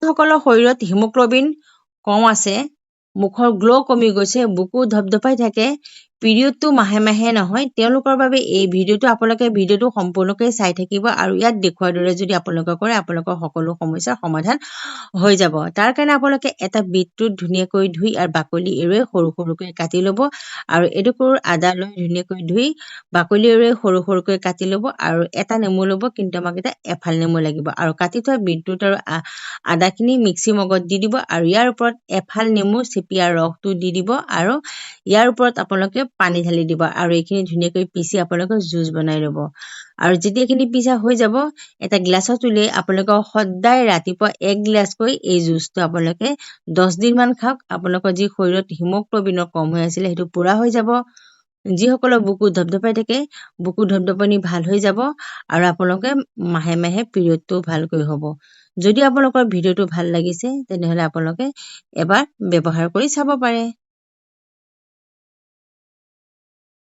যিসকলৰ শৰীৰত হিমোগ্লোবিন কম আছে, মুখৰ গ্লো কমি গৈছে, বুকু ধপধপাই থাকে, পিৰিয়ডটো মাহে মাহে নহয়, তেওঁলোকৰ বাবে এই ভিডিঅ'টো আপোনালোকে সম্পূৰ্ণকৈ চাই থাকিব আৰু ইয়াত দেখুৱাৰ দৰে যদি আপোনালোকে কৰে আপোনালোকৰ সকলো সমস্যাৰ সমাধান হৈ যাব। তাৰ কাৰণে আপোনালোকে এটা বিটৰুট ধুনীয়াকৈ ধুই আৰু বাকলি এৰুৱাই সৰু সৰুকৈ কাটি ল'ব আৰু এডোখৰ আদা লৈ ধুনীয়াকৈ ধুই বাকলি এৰুৱাই সৰু সৰুকৈ কাটি ল'ব আৰু এটা নেমু ল'ব, কিন্তু আমাক এটা এফাল নেমু লাগিব আৰু কাটি থোৱা বিটৰুট আৰু আদাখিনি মিক্সি মগত দি দিব আৰু ইয়াৰ ওপৰত এফাল নেমু চেপিয়া ৰসটো দি দিব আৰু ইয়াৰ ওপৰত আপোনালোকে পানী ঢালি দিব আৰু এইখিনি ধুনীয়াকৈ পিচি আপোনালোকে জুচ বনাই ল'ব। আৰু যেতিয়া এইখিনি পিচা হৈ যাব, এটা গ্লাছত উলিয়াই আপোনালোকে সদায় ৰাতিপুৱা 1 গিলাচকৈ এই জুচটো আপোনালোকে 10 দিনমান খাওক। আপোনালোকৰ যি শৰীৰত হিমোগ্লোবিনৰ কম হৈ আছিলে সেইটো পুৰা হৈ যাব। যিসকলৰ বুকু ধপধপাই থাকে, বুকু ধপধপনি ভাল হৈ যাব আৰু আপোনালোকে মাহে মাহে পিৰিয়ডটো ভালকৈ হ'ব। যদি আপোনালোকৰ ভিডিঅ'টো ভাল লাগিছে তেনেহ'লে আপোনালোকে এবাৰ ব্যৱহাৰ কৰি চাব পাৰে।